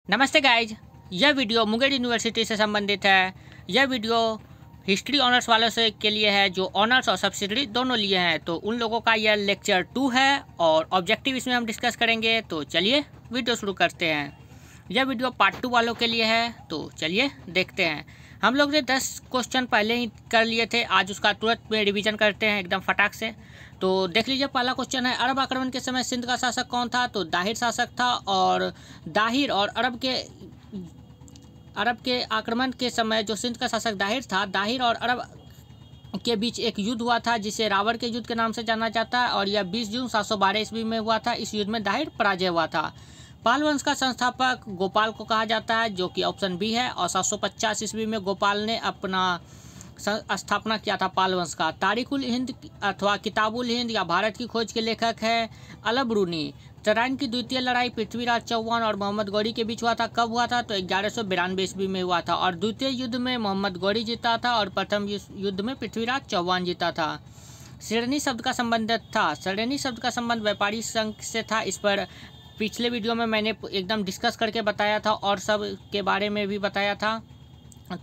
नमस्ते गाइज, यह video Munger university से संबंधित है। यह वीडियो हिस्ट्री ऑनर्स वालों से के लिए है जो ऑनर्स और सब्सिडरी दोनों लिए हैं। तो उन लोगों का यह लेक्चर 2 है और ऑब्जेक्टिव इसमें हम डिस्कस करेंगे। तो चलिए वीडियो शुरू करते हैं। यह वीडियो पार्ट 2 वालों के लिए है, तो चलिए देखते हैं। हम लोग ने 10 क्वेश्चन पहले ही कर लिए थे, आज उसका तुरंत में रिवीजन करते हैं एकदम फटाक से। तो देख लीजिए, पहला क्वेश्चन है, अरब आक्रमण के समय सिंध का शासक कौन था? तो दाहिर शासक था। और दाहिर और अरब के आक्रमण के समय जो सिंध का शासक दाहिर था, दाहिर और अरब के बीच एक युद्ध हुआ था जिसे रावण के युद्ध के नाम से जाना जाता है, और यह 20 जून 712 ईस्वी में हुआ था। इस युद्ध में दाहिर पराजय हुआ था। पाल वंश का संस्थापक गोपाल को कहा जाता है, जो कि ऑप्शन बी है। और 750 ईस्वी में गोपाल ने अपना स्थापना किया था पाल वंश का। तारिकुल हिंद अथवा किताबुल हिंद या भारत की खोज के लेखक है अलबरूनी। तराइन की द्वितीय लड़ाई पृथ्वीराज चौहान और मोहम्मद गौरी के बीच हुआ था। कब हुआ था? तो 1192 ईस्वी में हुआ था। और द्वितीय युद्ध में मोहम्मद गौरी जीता था और प्रथम युद्ध में पृथ्वीराज चौहान जीता था। श्रेणी शब्द का संबंध था। श्रेणी शब्द का संबंध व्यापारी संघ से था। इस पर पिछले वीडियो में मैंने एकदम डिस्कस करके बताया था और सब के बारे में भी बताया था।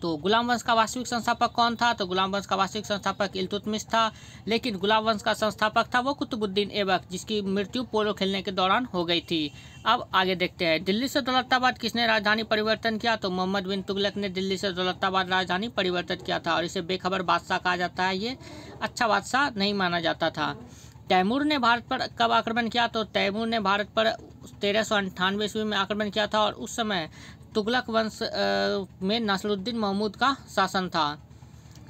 तो गुलाम वंश का वास्तविक संस्थापक कौन था? तो गुलाम वंश का वास्तविक संस्थापक इल्तुतमिश था, लेकिन गुलाम वंश का संस्थापक था वो कुतुबुद्दीन ऐबक, जिसकी मृत्यु पोलो खेलने के दौरान हो गई थी। अब आगे देखते हैं, दिल्ली से दौलताबाद किसने राजधानी परिवर्तन किया? तो मोहम्मद बिन तुगलक ने दिल्ली से दौलताबाद राजधानी परिवर्तन किया था, और इसे बेखबर बादशाह कहा जाता है। ये अच्छा बादशाह नहीं माना जाता था। तैमूर ने भारत पर कब आक्रमण किया? तो तैमूर ने भारत पर 1398 ईस्वी में आक्रमण किया था, और उस समय तुगलक वंश में नसरुद्दीन महमूद का शासन था।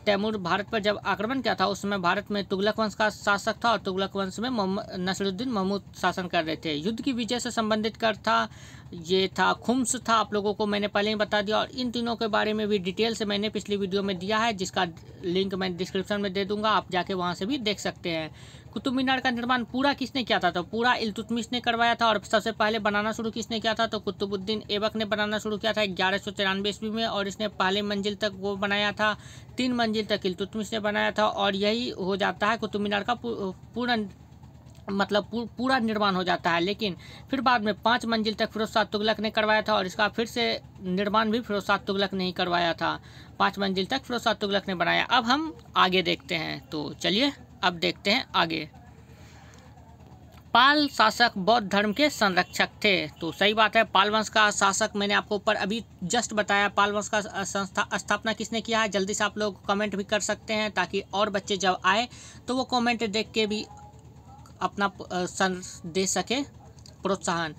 तैमूर भारत पर जब आक्रमण किया था उस समय भारत में तुगलक वंश का शासक था, और तुगलक वंश में नसरुद्दीन महमूद शासन कर रहे थे। युद्ध की विजय से संबंधित कर था, ये था खुम्स था। आप लोगों को मैंने पहले ही बता दिया, और इन तीनों के बारे में भी डिटेल से मैंने पिछली वीडियो में दिया है, जिसका लिंक मैं डिस्क्रिप्शन में दे दूंगा, आप जाके वहाँ से भी देख सकते हैं। कुतुब मीनार का निर्माण पूरा किसने किया था? तो पूरा इल्तुतमिश ने करवाया था। और सबसे पहले बनाना शुरू किसने किया था? तो कुतुबुद्दीन ऐबक ने बनाना शुरू किया था 1193 ईस्वी में, और इसने पहले मंजिल तक वो बनाया था। 3 मंजिल तक इल्तुतमिश ने बनाया था, और यही हो जाता है कुतुब मीनार का पूरा निर्माण हो जाता है। लेकिन फिर बाद में 5 मंजिल तक फिरोज शाह तुगलक ने करवाया था, और इसका फिर से निर्माण भी फिरोज शाह तुगलक ने ही करवाया था। 5 मंजिल तक फिरोज शाह तुगलक ने बनाया। अब हम आगे देखते हैं, तो चलिए अब देखते हैं आगे। पाल शासक बौद्ध धर्म के संरक्षक थे। तो सही बात है, पाल वंश का शासक मैंने आपको ऊपर अभी जस्ट बताया। पाल वंश का स्थापना किसने किया है? जल्दी से आप लोग कमेंट भी कर सकते हैं, ताकि और बच्चे जब आए तो वो कमेंट देख के भी अपना दे सके प्रोत्साहन।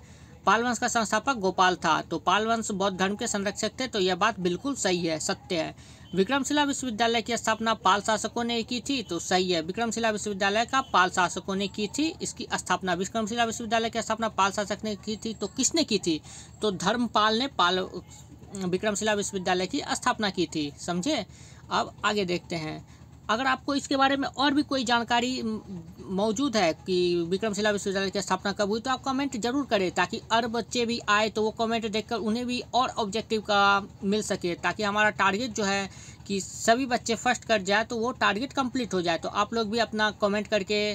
पाल वंश का संस्थापक गोपाल था। तो पाल वंश बौद्ध धर्म के संरक्षक थे, तो यह बात बिल्कुल सही है, सत्य है। विक्रमशिला विश्वविद्यालय की स्थापना पाल शासकों ने की थी। तो सही है, विक्रमशिला विश्वविद्यालय का पाल शासकों ने की थी। इसकी स्थापना विक्रमशिला विश्वविद्यालय की स्थापना पाल शासक ने की थी। तो किसने की थी? तो धर्मपाल ने विक्रमशिला विश्वविद्यालय की स्थापना की थी। समझे? अब आगे देखते हैं। अगर आपको इसके बारे में और भी कोई जानकारी मौजूद है कि विक्रमशिला विश्वविद्यालय की स्थापना कब हुई, तो आप कमेंट जरूर करें, ताकि और बच्चे भी आए तो वो कमेंट देखकर उन्हें भी और ऑब्जेक्टिव का मिल सके, ताकि हमारा टारगेट जो है कि सभी बच्चे फर्स्ट कर जाए, तो वो टारगेट कंप्लीट हो जाए। तो आप लोग भी अपना कमेंट करके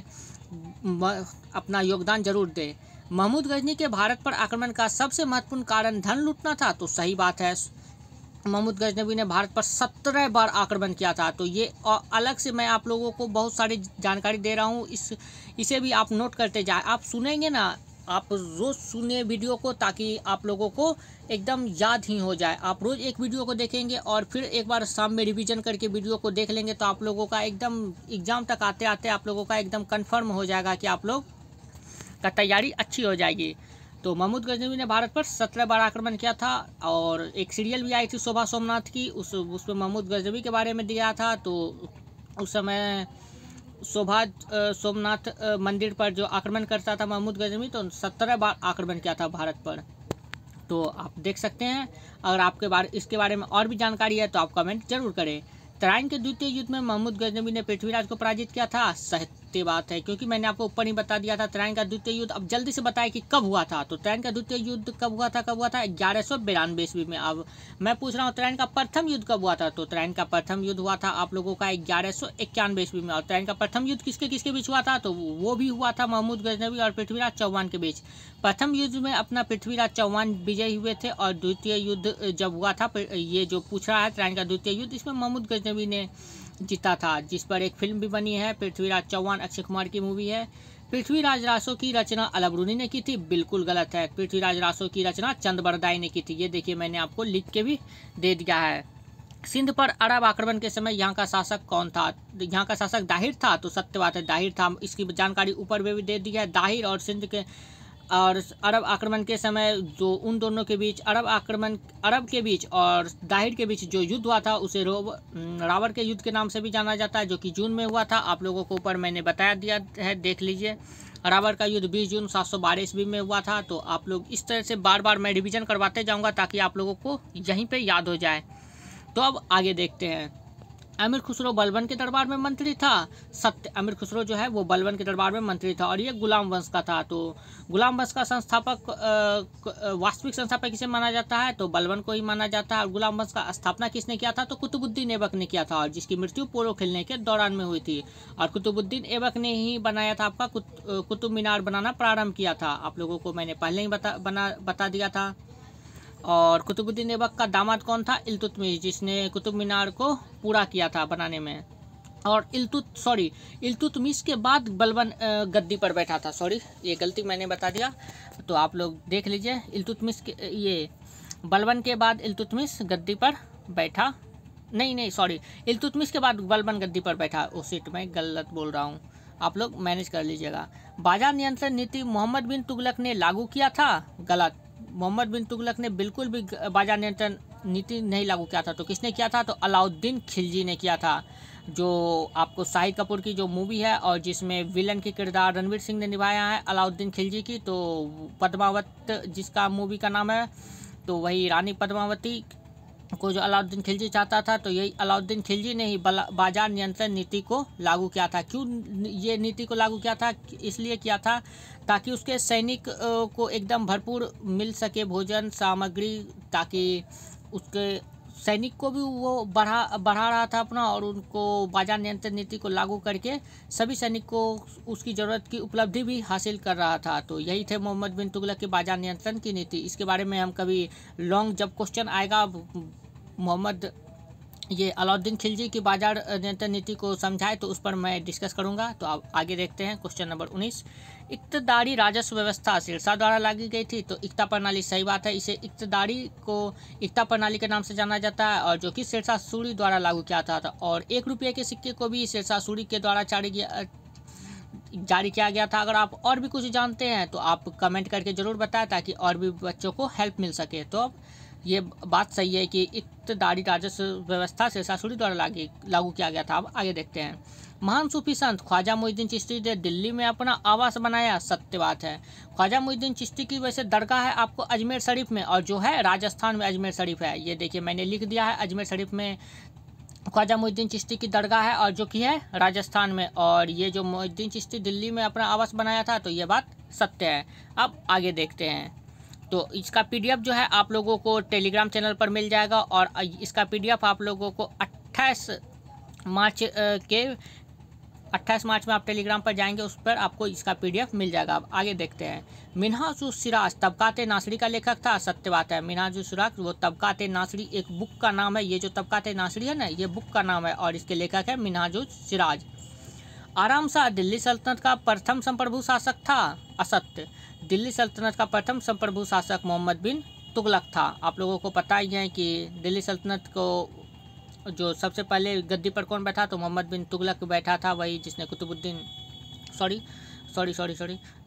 अपना योगदान जरूर दें। महमूद गजनी के भारत पर आक्रमण का सबसे महत्वपूर्ण कारण धन लूटना था। तो सही बात है, महमूद गजनवी ने भारत पर 17 बार आक्रमण किया था। तो ये अलग से मैं आप लोगों को बहुत सारी जानकारी दे रहा हूँ, इसे भी आप नोट करते जाए। आप सुनेंगे ना, आप रोज़ सुने वीडियो को, ताकि आप लोगों को एकदम याद ही हो जाए। आप रोज़ एक वीडियो को देखेंगे और फिर एक बार शाम में रिवीजन करके वीडियो को देख लेंगे, तो आप लोगों का एकदम एग्ज़ाम तक आते आते आप लोगों का एकदम कन्फर्म हो जाएगा कि आप लोग का तैयारी अच्छी हो जाएगी। तो महमूद गजनवी ने भारत पर 17 बार आक्रमण किया था, और एक सीरियल भी आई थी शोभा सोमनाथ की, उसमें महमूद गजनवी के बारे में दिया था। तो उस समय शोभा सोमनाथ मंदिर पर जो आक्रमण करता था महमूद गजनवी, तो 17 बार आक्रमण किया था भारत पर। तो आप देख सकते हैं। अगर इसके बारे में और भी जानकारी है तो आप कमेंट जरूर करें। तराइन के द्वितीय युद्ध में महमूद गजनवी ने पृथ्वीराज को पराजित किया था। सत्य बात है, क्योंकि मैंने आपको ऊपर ही बता दिया था ट्राइन का द्वितीय युद्ध। अब जल्दी से बताया कि कब हुआ था। तो ट्राइन का द्वितीय युद्ध कब हुआ था? 1192 ईस्वी में। अब मैं पूछ रहा हूँ ट्राइन का प्रथम युद्ध कब हुआ था? तो ट्राइन का प्रथम युद्ध हुआ था आप लोगों का 1191 ईस्वी में। और ट्राइन का प्रथम युद्ध किसके किसके बीच हुआ था? तो वो भी हुआ था महमूद गजनवी और पृथ्वीराज चौहान के बीच। प्रथम युद्ध में अपना पृथ्वीराज चौहान विजयी हुए थे, और द्वितीय युद्ध जब हुआ था, ये जो पूछ रहा है ट्राइन का द्वितीय युद्ध, इसमें महमूद गजनवी ने जीता था, जिस पर एक फिल्म भी बनी है, पृथ्वीराज चौहान, अक्षय कुमार की मूवी है। पृथ्वीराज रासो की रचना अलबरूनी ने की थी? बिल्कुल गलत है। पृथ्वीराज रासो की रचना चंद्रबरदाई ने की थी। ये देखिए मैंने आपको लिख के भी दे दिया है। सिंध पर अरब आक्रमण के समय यहाँ का शासक कौन था? यहाँ का शासक दाहिर था। तो सत्य बात है, दाहिर था। इसकी जानकारी ऊपर में भी दे दी है। दाहिर और सिंध के और अरब आक्रमण के समय जो उन दोनों के बीच अरब के बीच और दाहिर के बीच जो युद्ध हुआ था, उसे रावर के युद्ध के नाम से भी जाना जाता है, जो कि जून में हुआ था। आप लोगों को ऊपर मैंने बताया दिया है, देख लीजिए। रावर का युद्ध 20 जून 712 ईस्वी में हुआ था। तो आप लोग इस तरह से बार बार मैं रिवीजन करवाते जाऊँगा ताकि आप लोगों को यहीं पर याद हो जाए। तो अब आगे देखते हैं। अमीर खुसरो बलबन के दरबार में मंत्री था? सत्य। अमीर खुसरो जो है वो बलबन के दरबार में मंत्री था, और ये गुलाम वंश का था। तो गुलाम वंश का संस्थापक, वास्तविक संस्थापक किसे माना जाता है? तो बलबन को ही माना जाता है। और गुलाम वंश का स्थापना किसने किया था? तो कुतुबुद्दीन ऐबक ने किया था, और जिसकी मृत्यु पोलो खेलने के दौरान में हुई थी। और कुतुबुद्दीन ऐबक ने ही बनाया था आपका कुतुब मीनार बनाना प्रारंभ किया था। आप लोगों को मैंने पहले ही बता दिया था। और कुतुबुद्दीन ऐबक का दामाद कौन था? इल्तुतमिश, जिसने कुतुब मीनार को पूरा किया था बनाने में। और इल्तुतमिश के बाद बलबन गद्दी पर बैठा था। सॉरी, ये गलती मैंने बता दिया, तो आप लोग देख लीजिए। बलबन के बाद इल्तुतमिश गद्दी पर बैठा। इल्तुतमिश के बाद बलबन गद्दी पर बैठा। उस सीट में गलत बोल रहा हूँ, आप लोग मैनेज कर लीजिएगा। बाजार नियंत्रण नीति मोहम्मद बिन तुगलक ने लागू किया था? गलत। मोहम्मद बिन तुगलक ने बिल्कुल भी बाजार नियंत्रण नीति नहीं लागू किया था। तो किसने किया था? तो अलाउद्दीन खिलजी ने किया था, जो आपको शाहिद कपूर की जो मूवी है और जिसमें विलन की किरदार रणवीर सिंह ने निभाया है अलाउद्दीन खिलजी की। तो पद्मावत जिसका मूवी का नाम है, तो वही रानी पद्मावती को जो अलाउद्दीन खिलजी चाहता था, तो यही अलाउद्दीन खिलजी ने ही बाजार नियंत्रण नीति को लागू किया था। क्यों ये नीति को लागू किया था? इसलिए किया था ताकि उसके सैनिक को एकदम भरपूर मिल सके भोजन सामग्री, ताकि उसके सैनिक को भी वो बढ़ा रहा था अपना, और उनको बाजार नियंत्रण नीति को लागू करके सभी सैनिक को उसकी ज़रूरत की उपलब्धि भी हासिल कर रहा था। तो यही थे मोहम्मद बिन तुगलक की बाजार नियंत्रण की नीति। इसके बारे में हम कभी लॉन्ग जब क्वेश्चन आएगा अलाउद्दीन खिलजी की बाजार नियंत्रण नीति को समझाए, तो उस पर मैं डिस्कस करूंगा। तो आप आगे देखते हैं क्वेश्चन नंबर 19। इक्तदारी राजस्व व्यवस्था शेरशाह द्वारा लाई गई थी? तो इक्ता प्रणाली सही बात है। इसे इक्तदारी को इक्ता प्रणाली के नाम से जाना जाता है, और जो कि शेरशाह सूरी द्वारा लागू किया था। और 1 रुपये के सिक्के को भी शेरशाह सूरी के द्वारा जारी किया गया था। अगर आप और भी कुछ जानते हैं तो आप कमेंट करके ज़रूर बताएं, ताकि और भी बच्चों को हेल्प मिल सके। तो अब ये बात सही है कि इक्तदारी राजस्व व्यवस्था शेरशाह सूरी द्वारा लागू किया गया था। अब आगे देखते हैं। महान सूफी संत ख्वाजा मोइनुद्दीन चिश्ती ने दिल्ली में अपना आवास बनाया? सत्य बात है। ख्वाजा मोइनुद्दीन चिश्ती की वैसे दरगाह है आपको अजमेर शरीफ में, और जो है राजस्थान में अजमेर शरीफ है। ये देखिए मैंने लिख दिया है, अजमेर शरीफ में ख्वाजा मोइनुद्दीन चिश्ती की दरगाह है, और जो कि है राजस्थान में। और ये जो मोइनुद्दीन चिश्ती दिल्ली में अपना आवास बनाया था, तो ये बात सत्य है। अब आगे देखते हैं। तो इसका पीडीएफ जो है आप लोगों को टेलीग्राम चैनल पर मिल जाएगा, और इसका पीडीएफ आप लोगों को 28 मार्च में आप टेलीग्राम पर जाएंगे, उस पर आपको इसका पीडीएफ मिल जाएगा। अब आगे देखते हैं। मिन्हाजुस सिराज तबकात नासरी का लेखक था? सत्य बात है। मिन्हाजुस सिराज वो तबकात नासरी एक बुक का नाम है। ये जो तबकात नासरी है ना, ये बुक का नाम है, और इसके लेखक है मिन्हाजुस सिराज। आराम शाह दिल्ली सल्तनत का प्रथम संप्रभु शासक था? असत्य। दिल्ली सल्तनत का प्रथम संप्रभु शासक मोहम्मद बिन तुगलक था। आप लोगों को पता ही है कि दिल्ली सल्तनत को जो सबसे पहले गद्दी पर कौन बैठा? तो मोहम्मद बिन तुगलक बैठा था, वही जिसने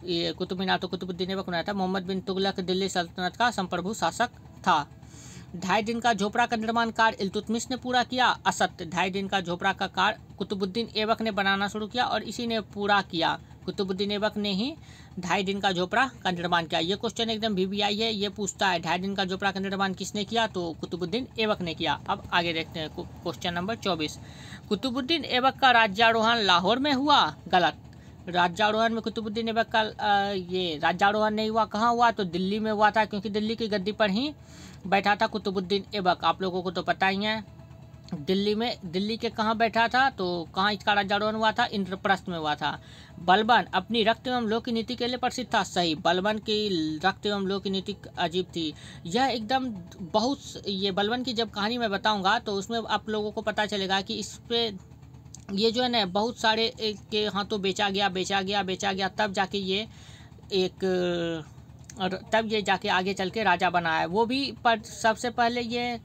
ये कुतुब मीनार तो कुतुबुद्दीन ऐबक बनाया था। मोहम्मद बिन तुगलक दिल्ली सल्तनत का संप्रभु शासक था। 2.5 दिन का झोपड़ा का निर्माण कार्य इल्तुतमिश ने पूरा किया? असत्य। 2.5 दिन का झोपड़ा का कार्य कुतुबुद्दीन ऐबक ने बनाना शुरू किया, और इसी ने पूरा किया। कुतुबुद्दीन ऐबक ने ही 2.5 दिन का झोपड़ा का निर्माण किया। ये क्वेश्चन एकदम VVI है, ये पूछता है 2.5 दिन का झोपड़ा का निर्माण किसने किया? तो कुतुबुद्दीन ऐबक ने किया। अब आगे देखते हैं क्वेश्चन नंबर 24। कुतुबुद्दीन ऐबक का राज्यारोहण लाहौर में हुआ? गलत। राज्यारोहण में कुतुबुद्दीन ऐबक का ये राज्यारोहण नहीं हुआ, कहाँ हुआ तो दिल्ली में हुआ था, क्योंकि दिल्ली की गद्दी पर ही बैठा था कुतुबुद्दीन ऐबक। आप लोगों को तो पता ही है दिल्ली के कहाँ बैठा था, तो कहाँ इसका राज्यारोहण हुआ था, इंद्रप्रस्थ में हुआ था। बलबन अपनी रक्त एवं लोक की नीति के लिए प्रसिद्ध था। सही, बलबन की रक्त एवं लोक की नीति अजीब थी। यह एकदम बहुत, ये बलबन की जब कहानी मैं बताऊंगा तो उसमें आप लोगों को पता चलेगा कि इस पे ये जो है ना बहुत सारे के हाथों बेचा गया, तब जाके ये एक और तब ये जाके आगे चल के राजा बना है। वो भी पर सबसे पहले ये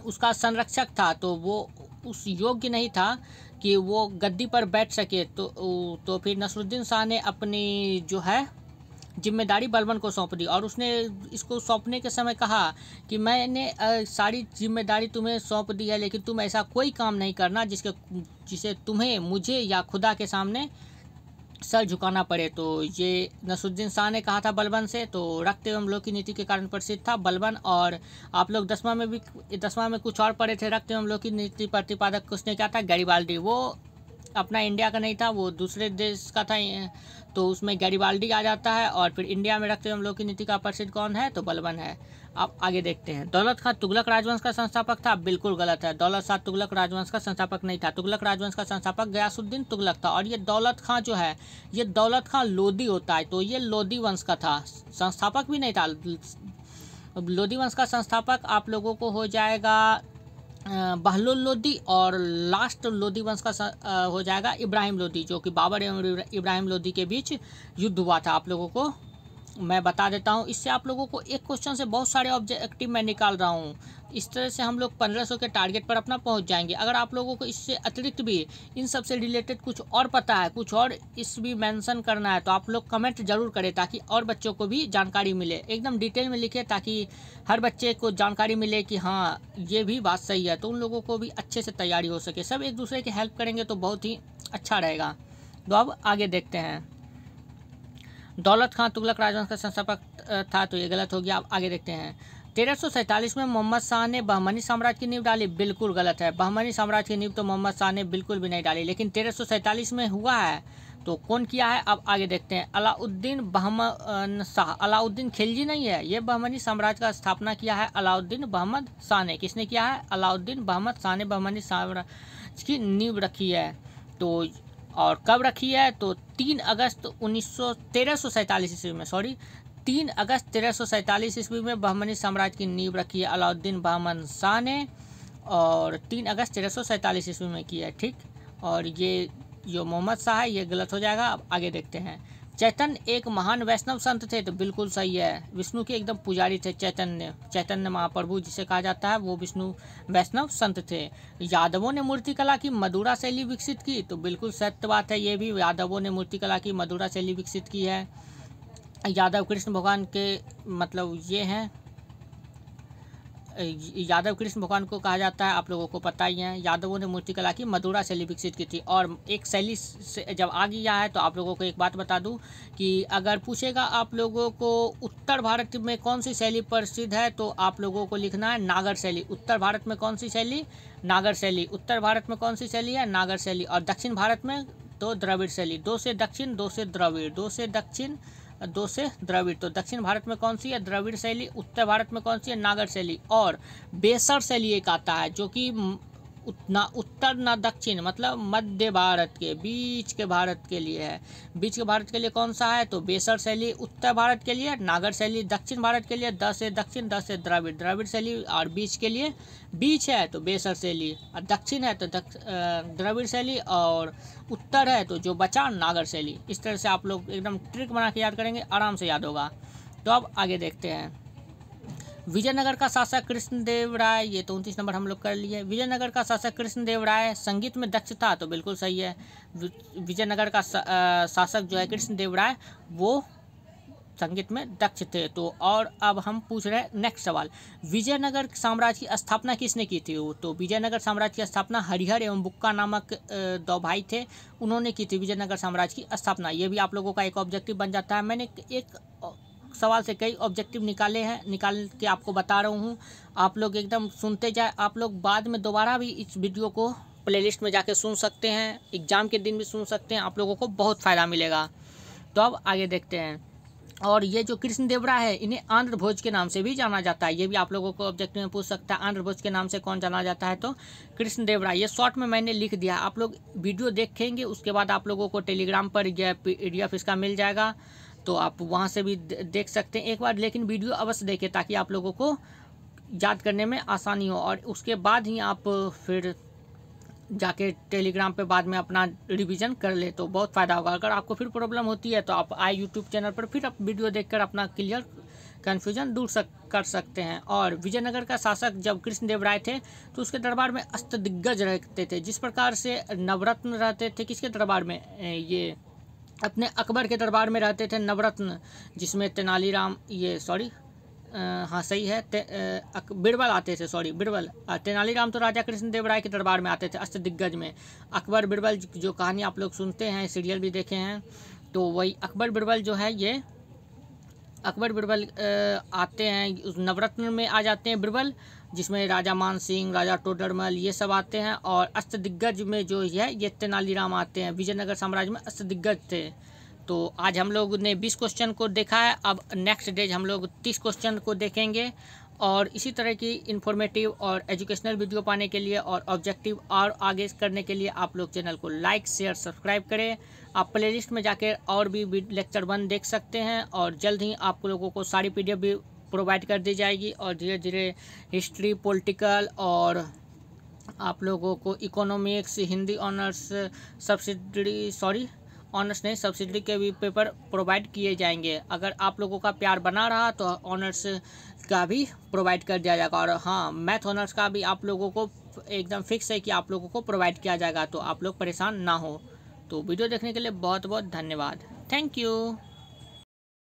उसका संरक्षक था, तो वो उस योग्य नहीं था कि वो गद्दी पर बैठ सके। तो फिर नसरुद्दीन शाह ने अपनी जो है जिम्मेदारी बलबन को सौंप दी, और उसने इसको सौंपने के समय कहा कि मैंने सारी जिम्मेदारी तुम्हें सौंप दी है, लेकिन तुम ऐसा कोई काम नहीं करना जिसे तुम्हें, मुझे या खुदा के सामने सर झुकाना पड़े। तो ये नसरुद्दीन शाह ने कहा था बलबन से। तो रक्त एवं लोक की नीति के कारण प्रसिद्ध था बलबन। और आप लोग 10वां में कुछ और पढ़े थे, रक्त एवं लोक की नीति प्रतिपादक उसने क्या था, गैरिबाल्डी। वो अपना इंडिया का नहीं था, वो दूसरे देश का था, तो उसमें गैरिबाल्डी आ जाता है। और फिर इंडिया में रक्त एवं लोक की नीति का प्रसिद्ध कौन है, तो बलबन है। आप आगे देखते हैं। दौलत खां तुगलक राजवंश का संस्थापक था, बिल्कुल गलत है। दौलत शाह तुगलक राजवंश का संस्थापक नहीं था। तुगलक राजवंश का संस्थापक गयासुद्दीन तुगलक था। और ये दौलत खां जो है, ये दौलत खां लोदी होता है, तो ये लोदी वंश का था, संस्थापक भी नहीं था। लोदी वंश का संस्थापक आप लोगों को हो जाएगा बहलोल लोदी, और लास्ट लोदी वंश का हो जाएगा इब्राहिम लोदी, जो कि बाबर एवं इब्राहिम लोदी के बीच युद्ध हुआ था। आप लोगों को मैं बता देता हूँ। इससे आप लोगों को एक क्वेश्चन से बहुत सारे ऑब्जेक्टिव मैं निकाल रहा हूँ। इस तरह से हम लोग 1500 के टारगेट पर अपना पहुँच जाएंगे। अगर आप लोगों को इससे अतिरिक्त भी इन सब से रिलेटेड कुछ और पता है, कुछ और इस भी मेंशन करना है, तो आप लोग कमेंट जरूर करें, ताकि और बच्चों को भी जानकारी मिले। एकदम डिटेल में लिखे, ताकि हर बच्चे को जानकारी मिले कि हाँ ये भी बात सही है, तो उन लोगों को भी अच्छे से तैयारी हो सके। सब एक दूसरे की हेल्प करेंगे तो बहुत ही अच्छा रहेगा। तो अब आगे देखते हैं। दौलत खां तुगलक राजवंश का संस्थापक था, तो ये गलत हो गया। अब आगे देखते हैं। 1347 में मोहम्मद शाह ने बहमनी साम्राज्य की नींव डाली, बिल्कुल गलत है। बहमनी साम्राज्य की नींव तो मोहम्मद शाह ने बिल्कुल भी नहीं डाली, लेकिन 1347 में हुआ है। तो कौन किया है, अब आगे देखते हैं। अलाउद्दीन बहमन शाह, अलाउद्दीन खिलजी नहीं है, ये बहमनी साम्राज्य का स्थापना किया है अलाउद्दीन बहमद शाह ने। किसने किया है, अलाउद्दीन बहमद शाह ने बहमनी साम्राज्य की नींव रखी है। तो और कब रखी है, तो 3 अगस्त 1347 ईस्वी में, 3 अगस्त 1347 ईस्वी में बहमनी साम्राज्य की नींव रखी है अलाउद्दीन बहमद शाह ने, और 3 अगस्त 1347 ईस्वी में की है, ठीक। और ये जो मोहम्मद शाह है ये गलत हो जाएगा। अब आगे देखते हैं। चैतन्य एक महान वैष्णव संत थे, तो बिल्कुल सही है। विष्णु के एकदम पुजारी थे चैतन्य महाप्रभु जिसे कहा जाता है, वो विष्णु वैष्णव संत थे। यादवों ने मूर्तिकला की मधुरा शैली विकसित की, तो बिल्कुल सत्य बात है। ये भी यादवों ने मूर्तिकला की मधुरा शैली विकसित की है। यादव कृष्ण भगवान के मतलब ये हैं, यादव कृष्ण भगवान को कहा जाता है, आप लोगों को पता ही है। यादवों ने मूर्तिकला की मधुरा शैली विकसित की थी। और एक शैली से जब आ गया है, तो आप लोगों को एक बात बता दूं कि अगर पूछेगा आप लोगों को उत्तर भारत में कौन सी शैली प्रसिद्ध है, तो आप लोगों को लिखना है नागर शैली। उत्तर भारत में कौन सी शैली, नागर शैली। उत्तर भारत में कौन सी शैली है, नागर शैली। और दक्षिण भारत में तो द्रविड़ शैली। 2 से दक्षिण, 2 से द्रविड़, 2 से दक्षिण, 2 से द्रविड़। तो दक्षिण भारत में कौन सी है, द्रविड़ शैली। उत्तर भारत में कौन सी है, नागर शैली। और बेसर शैली एक आता है, जो कि ना उत्तर ना दक्षिण, मतलब मध्य भारत के बीच के भारत के लिए है। बीच के भारत के लिए कौन सा है, तो बेसर शैली उत्तर भारत के लिए, नागर शैली दक्षिण भारत के लिए, 10 से दक्षिण, 10 से द्रविड़, द्रविड़ शैली। और बीच के लिए बीच है तो बेसर शैली, और दक्षिण है तो द्रविड़ शैली, और उत्तर है तो जो बचा नागर शैली। इस तरह से आप लोग एकदम ट्रिक बना के याद करेंगे, आराम से याद होगा। तो अब आगे देखते हैं। विजयनगर का शासक कृष्णदेव राय, ये तो 29 नंबर हम लोग कर लिए। विजयनगर का शासक कृष्णदेव राय संगीत में दक्ष था, तो बिल्कुल सही है। विजयनगर का शासक जो है कृष्णदेव राय, वो संगीत में दक्ष थे। तो और अब हम पूछ रहे हैं नेक्स्ट सवाल, विजयनगर साम्राज्य की स्थापना किसने की थी। तो विजयनगर साम्राज्य की स्थापना हरिहर एवं बुक्का नामक 2 भाई थे, उन्होंने की थी विजयनगर साम्राज्य की स्थापना। ये भी आप लोगों का एक ऑब्जेक्टिव बन जाता है। मैंने एक सवाल से कई ऑब्जेक्टिव निकाले हैं, निकाल के आपको बता रहा हूँ। आप लोग एकदम सुनते जाए, आप लोग बाद में दोबारा भी इस वीडियो को प्लेलिस्ट में जाके सुन सकते हैं, एग्ज़ाम के दिन भी सुन सकते हैं, आप लोगों को बहुत फ़ायदा मिलेगा। तो अब आगे देखते हैं। और ये जो कृष्ण देवराय है, इन्हें आंध्र भोज के नाम से भी जाना जाता है। ये भी आप लोगों को ऑब्जेक्टिव में पूछ सकता है, आंध्र भोज के नाम से कौन जाना जाता है, तो कृष्ण देवराय। ये शॉर्ट में मैंने लिख दिया, आप लोग वीडियो देखेंगे उसके बाद आप लोगों को टेलीग्राम पर यह PDF इसका मिल जाएगा, तो आप वहाँ से भी देख सकते हैं एक बार। लेकिन वीडियो अवश्य देखें ताकि आप लोगों को याद करने में आसानी हो, और उसके बाद ही आप फिर जाके टेलीग्राम पे बाद में अपना रिवीजन कर ले तो बहुत फ़ायदा होगा। अगर आपको फिर प्रॉब्लम होती है तो आप आए यूट्यूब चैनल पर फिर आप वीडियो देखकर अपना क्लियर कन्फ्यूजन दूर कर सकते हैं। और विजयनगर का शासक जब कृष्णदेवराय थे तो उसके दरबार में अष्टदिग्गज रहते थे, जिस प्रकार से नवरत्न रहते थे किसके दरबार में, ये अपने अकबर के दरबार में रहते थे नवरत्न, जिसमें तेनालीराम, ये सॉरी हाँ सही है, बीरबल आते थे, सॉरी बीरबल। तेनालीराम तो राजा कृष्णदेवराय के दरबार में आते थे अष्टदिग्गज में। अकबर बीरबल जो कहानी आप लोग सुनते हैं, सीरियल भी देखे हैं, तो वही अकबर बीरबल जो है, ये अकबर बीरबल आते हैं, उस नवरत्न में आ जाते हैं बीरबल, जिसमें राजा मान सिंह, राजा टोडरमल ये सब आते हैं। और अष्टदिग्गज में जो है ये तेनालीराम आते हैं। विजयनगर साम्राज्य में अष्टदिग्गज थे। तो आज हम लोग ने 20 क्वेश्चन को देखा है, अब नेक्स्ट डे हम लोग 30 क्वेश्चन को देखेंगे। और इसी तरह की इन्फॉर्मेटिव और एजुकेशनल वीडियो पाने के लिए और ऑब्जेक्टिव और आगे करने के लिए आप लोग चैनल को लाइक शेयर सब्सक्राइब करें। आप प्लेलिस्ट में जाकर और भी लेक्चर 1 देख सकते हैं, और जल्द ही आप लोगों को सारी PDF भी प्रोवाइड कर दी जाएगी। और धीरे धीरे हिस्ट्री, पॉलिटिकल और आप लोगों को इकोनॉमिक्स, हिंदी ऑनर्स, ऑनर्स नहीं सब्सिडी के भी पेपर प्रोवाइड किए जाएंगे। अगर आप लोगों का प्यार बना रहा तो ऑनर्स का भी प्रोवाइड कर दिया जाएगा। और हाँ, मैथ ऑनर्स का भी आप लोगों को एकदम फिक्स है कि आप लोगों को प्रोवाइड किया जाएगा, तो आप लोग परेशान ना हो। तो वीडियो देखने के लिए बहुत बहुत धन्यवाद। Thank you.